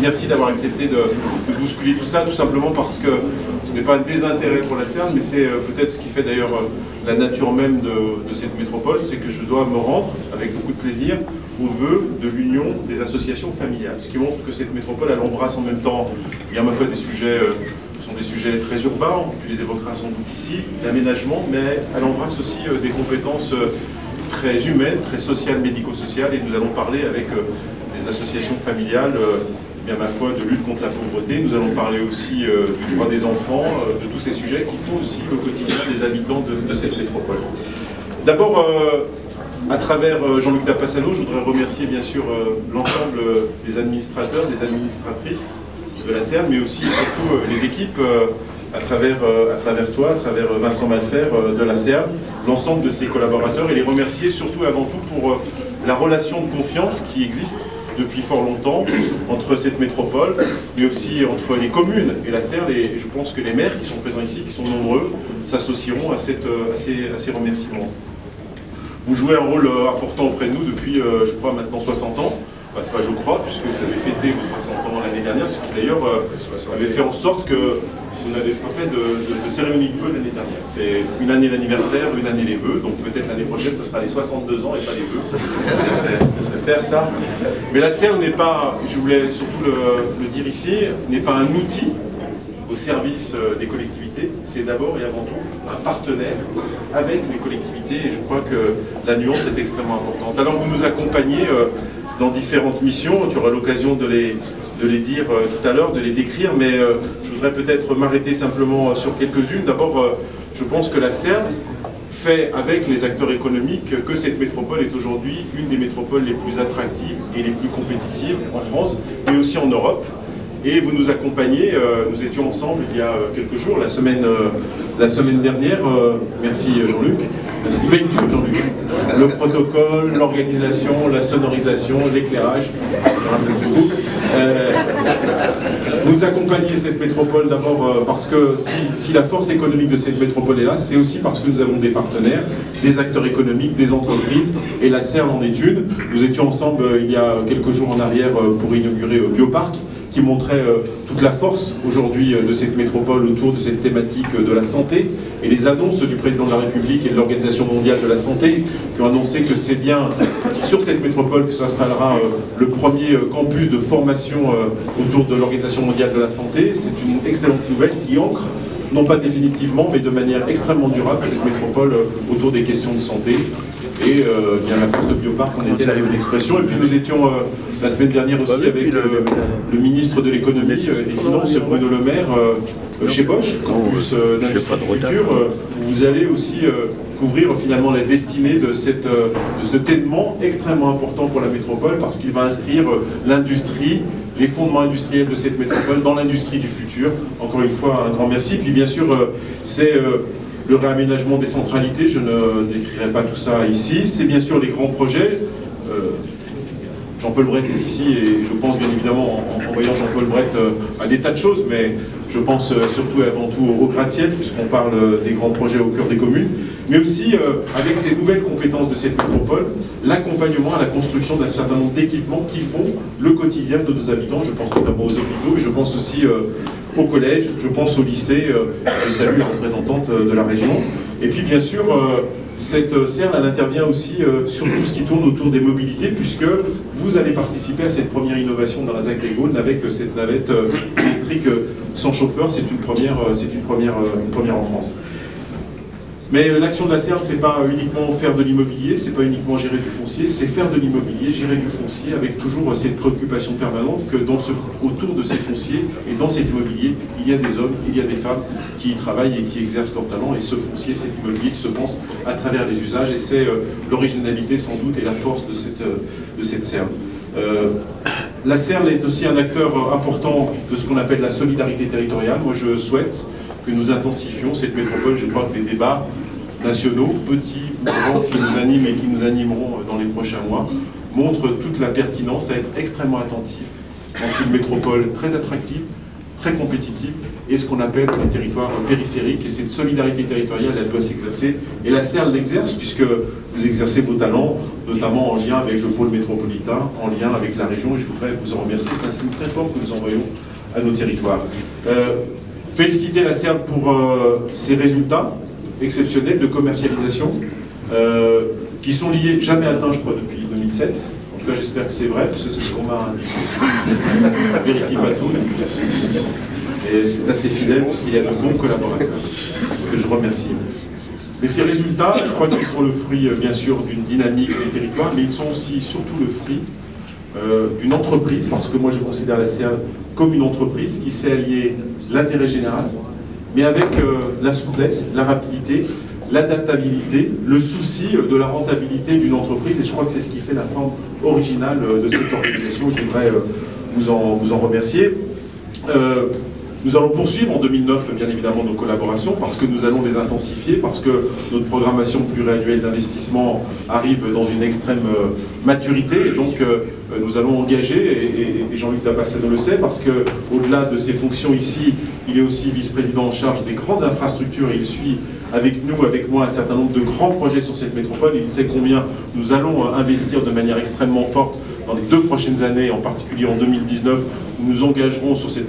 merci d'avoir accepté de bousculer tout ça, tout simplement parce que ce n'est pas un désintérêt pour la CERN, mais c'est peut-être ce qui fait d'ailleurs la nature même de cette métropole, c'est que je dois me rendre avec beaucoup de plaisir au vœu de l'union des associations familiales, ce qui montre que cette métropole, elle embrasse en même temps, bien ma foi, des sujets sont des sujets très urbains, tu les évoqueras sans doute ici, l'aménagement, mais elle embrasse aussi des compétences très humaines, très sociales, médico-sociales, et nous allons parler avec les associations familiales, bien ma foi, de lutte contre la pauvreté. Nous allons parler aussi du droit des enfants, de tous ces sujets qui font aussi le quotidien des habitants de cette métropole. D'abord, à travers Jean-Luc Dapassano, je voudrais remercier bien sûr l'ensemble des administrateurs, des administratrices de la CERN, mais aussi et surtout les équipes à travers toi, à travers Vincent Malfer de la CERN, l'ensemble de ses collaborateurs, et les remercier surtout et avant tout pour la relation de confiance qui existe depuis fort longtemps entre cette métropole, mais aussi entre les communes et la CERN, et je pense que les maires qui sont présents ici, qui sont nombreux, s'associeront à ces remerciements. Vous jouez un rôle important auprès de nous depuis, je crois, maintenant 60 ans. Enfin, c'est pas je crois, puisque vous avez fêté vos 60 ans l'année dernière, ce qui d'ailleurs avait fait en sorte que vous n'avez pas fait de cérémonie de vœux l'année dernière. C'est une année l'anniversaire, une année les vœux, donc peut-être l'année prochaine, ce sera les 62 ans et pas les vœux. Ça serait faire ça. Mais la CERN n'est pas, je voulais surtout le dire ici, n'est pas un outil au service des collectivités, c'est d'abord et avant tout un partenaire avec les collectivités, et je crois que la nuance est extrêmement importante. Alors vous nous accompagnez dans différentes missions, tu auras l'occasion de les dire tout à l'heure, de les décrire, mais je voudrais peut-être m'arrêter simplement sur quelques-unes. D'abord, je pense que la CERN fait avec les acteurs économiques que cette métropole est aujourd'hui une des métropoles les plus attractives et les plus compétitives en France, mais aussi en Europe. Et vous nous accompagnez, nous étions ensemble il y a quelques jours, la semaine dernière, merci Jean-Luc, Jean-Luc, le protocole, l'organisation, la sonorisation, l'éclairage, merci beaucoup. Vous nous accompagnez cette métropole d'abord parce que si la force économique de cette métropole est là, c'est aussi parce que nous avons des partenaires, des acteurs économiques, des entreprises, et la CERN en est une. Nous étions ensemble il y a quelques jours en arrière pour inaugurer Bioparc, qui montrait toute la force aujourd'hui de cette métropole autour de cette thématique de la santé, et les annonces du président de la République et de l'Organisation mondiale de la santé qui ont annoncé que c'est bien sur cette métropole que s'installera le premier campus de formation autour de l'Organisation mondiale de la santé. C'est une excellente nouvelle qui ancre, non pas définitivement, mais de manière extrêmement durable, cette métropole autour des questions de santé. Et bien la force de Bioparc, on était là avec l'expression. Et puis nous étions la semaine dernière aussi avec le ministre de l'économie et des finances, Bruno Le Maire, chez Bosch, campus d'industrie du futur, où vous allez aussi couvrir finalement la destinée de cet événement extrêmement important pour la métropole, parce qu'il va inscrire l'industrie, les fondements industriels de cette métropole dans l'industrie du futur. Encore une fois, un grand merci. Puis bien sûr, c'est le réaménagement des centralités, je ne décrirai pas tout ça ici. C'est bien sûr les grands projets. Jean-Paul Brett est ici et je pense bien évidemment, en voyant Jean-Paul Brett, à des tas de choses, mais je pense surtout et avant tout au gratte-ciel, puisqu'on parle des grands projets au cœur des communes, mais aussi avec ces nouvelles compétences de cette métropole, l'accompagnement à la construction d'un certain nombre d'équipements qui font le quotidien de nos habitants. Je pense notamment aux hôpitaux, et je pense aussi au collège, je pense au lycée, je salue la représentante de la région. Et puis bien sûr, cette CERN, elle intervient aussi sur tout ce qui tourne autour des mobilités, puisque vous allez participer à cette première innovation dans la ZAC des Gaules avec cette navette électrique sans chauffeur. C'est une première en France. Mais l'action de la CERN, c'est pas uniquement faire de l'immobilier, c'est pas uniquement gérer du foncier, c'est faire de l'immobilier, gérer du foncier, avec toujours cette préoccupation permanente que autour de ces fonciers et dans cet immobilier, il y a des hommes, il y a des femmes qui y travaillent et qui exercent leur talent, et ce foncier, cet immobilier qui se pense à travers les usages, et c'est l'originalité sans doute et la force de cette CERN. La CERN est aussi un acteur important de ce qu'on appelle la solidarité territoriale. Moi, je souhaite que nous intensifions cette métropole. Je crois que les débats nationaux, petits ou grands, qui nous animent et qui nous animeront dans les prochains mois, montrent toute la pertinence à être extrêmement attentif entre une métropole très attractive, très compétitive, et ce qu'on appelle les territoires périphériques. Et cette solidarité territoriale, elle doit s'exercer. Et la CERN l'exerce, puisque vous exercez vos talents notamment en lien avec le pôle métropolitain, en lien avec la région, et je voudrais vous en remercier. C'est un signe très fort que nous envoyons à nos territoires. Féliciter la CERL pour ses résultats exceptionnels de commercialisation, qui sont liés, jamais atteints, je crois, depuis 2007. En tout cas, j'espère que c'est vrai, parce que c'est ce qu'on m'a indiqué. Je ne vérifie pas tout. Et c'est assez fidèle, parce qu'il y a de bons collaborateurs, que je remercie. Mais ces résultats, je crois qu'ils sont le fruit, bien sûr, d'une dynamique des territoires, mais ils sont aussi, surtout, le fruit d'une entreprise, parce que moi, je considère la CERL comme une entreprise qui sait allier l'intérêt général, mais avec la souplesse, la rapidité, l'adaptabilité, le souci de la rentabilité d'une entreprise, et je crois que c'est ce qui fait la forme originale de cette organisation. Je voudrais vous en remercier. Nous allons poursuivre en 2009, bien évidemment, nos collaborations, parce que nous allons les intensifier, parce que notre programmation pluriannuelle d'investissement arrive dans une extrême maturité, et donc nous allons engager, et Jean-Luc Dabassano le sait, parce qu'au-delà de ses fonctions ici, il est aussi vice-président en charge des grandes infrastructures, et il suit avec nous, avec moi, un certain nombre de grands projets sur cette métropole. Il sait combien nous allons investir de manière extrêmement forte dans les 2 prochaines années, en particulier en 2019, où nous engagerons sur cette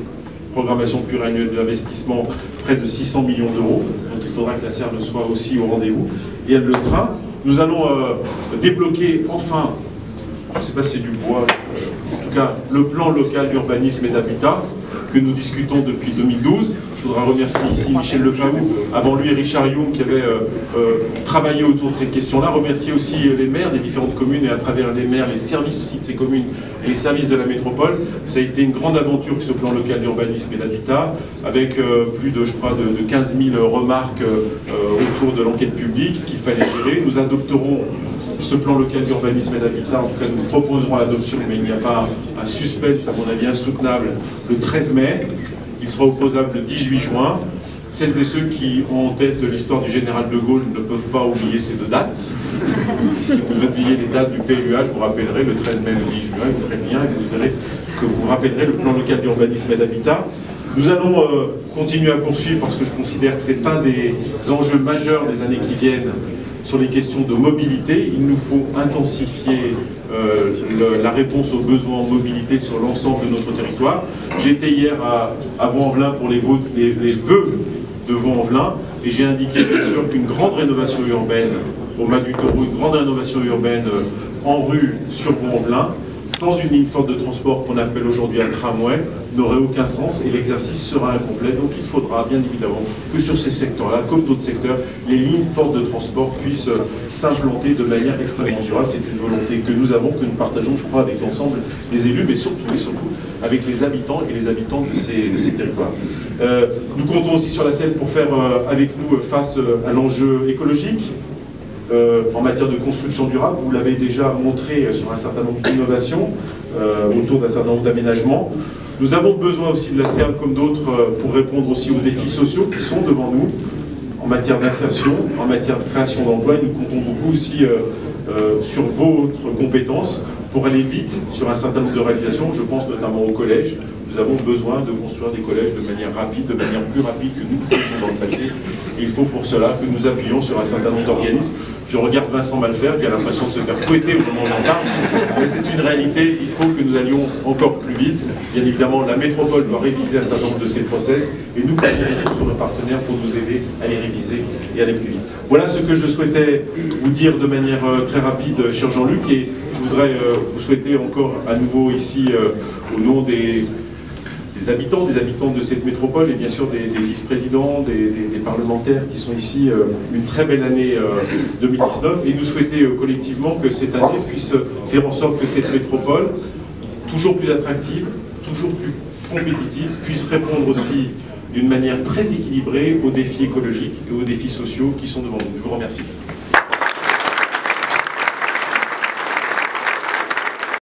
programmation pluriannuelle d'investissement près de 600 millions d'euros. Donc il faudra que la CERL soit aussi au rendez-vous, et elle le sera. Nous allons débloquer enfin, je ne sais pas si c'est du bois, en tout cas le plan local d'urbanisme et d'habitat que nous discutons depuis 2012. Je voudrais remercier ici Michel Lefaou, avant lui Richard Young qui avait travaillé autour de cette question-là. Remercier aussi les maires des différentes communes, et à travers les maires, les services aussi de ces communes et les services de la métropole. Ça a été une grande aventure que ce plan local d'urbanisme et d'habitat, avec plus de, je crois, de 15 000 remarques autour de l'enquête publique qu'il fallait gérer. Nous adopterons ce plan local d'urbanisme et d'habitat, en tout cas nous proposerons l'adoption, mais il n'y a pas un suspense à mon avis insoutenable, le 13 mai. Il sera opposable le 18 juin. Celles et ceux qui ont en tête l'histoire du général de Gaulle ne peuvent pas oublier ces 2 dates. Si vous oubliez les dates du PLUA, je vous rappellerai le 13 mai, le 10 juin, vous ferez bien, et vous verrez que vous rappellerez le plan local d'urbanisme et d'habitat. Nous allons continuer à poursuivre, parce que je considère que c'est un des enjeux majeurs des années qui viennent sur les questions de mobilité. Il nous faut intensifier la réponse aux besoins en mobilité sur l'ensemble de notre territoire. J'étais hier à Vaux-en-Velin pour les vœux de Vaux-en-Velin, et j'ai indiqué bien sûr qu'une grande rénovation urbaine au Mas du Taureau, une grande rénovation urbaine en rue sur Vaux-en-Velin, sans une ligne forte de transport qu'on appelle aujourd'hui un tramway, n'aurait aucun sens, et l'exercice sera incomplet. Donc il faudra bien évidemment que sur ces secteurs-là, comme d'autres secteurs, les lignes fortes de transport puissent s'implanter de manière extrêmement durable. C'est une volonté que nous avons, que nous partageons, je crois, avec l'ensemble des élus, mais surtout et surtout avec les habitants et les habitantes de ces territoires. Nous comptons aussi sur la CERL pour faire avec nous face à l'enjeu écologique. En matière de construction durable, vous l'avez déjà montré sur un certain nombre d'innovations autour d'un certain nombre d'aménagements. Nous avons besoin aussi de la CERL, comme d'autres, pour répondre aussi aux défis sociaux qui sont devant nous, en matière d'insertion, en matière de création d'emplois. Nous comptons beaucoup aussi sur votre compétence pour aller vite sur un certain nombre de réalisations. Je pense notamment au collège. Nous avons besoin de construire des collèges de manière rapide, de manière plus rapide que nous faisions dans le passé. Et il faut pour cela que nous appuyions sur un certain nombre d'organismes. Je regarde Vincent Malfer qui a l'impression de se faire fouetter au moment où j'en parle, mais c'est une réalité. Il faut que nous allions encore plus vite. Bien évidemment, la métropole doit réviser un certain nombre de ses process, et nous comptons sur nos partenaires pour nous aider à les réviser et aller plus vite. Voilà ce que je souhaitais vous dire de manière très rapide, cher Jean-Luc, et je voudrais vous souhaiter encore à nouveau ici, au nom des habitants, des habitantes de cette métropole, et bien sûr des vice-présidents, des parlementaires qui sont ici, une très belle année 2019, et nous souhaiter collectivement que cette année puisse faire en sorte que cette métropole, toujours plus attractive, toujours plus compétitive, puisse répondre aussi d'une manière très équilibrée aux défis écologiques et aux défis sociaux qui sont devant nous. Je vous remercie.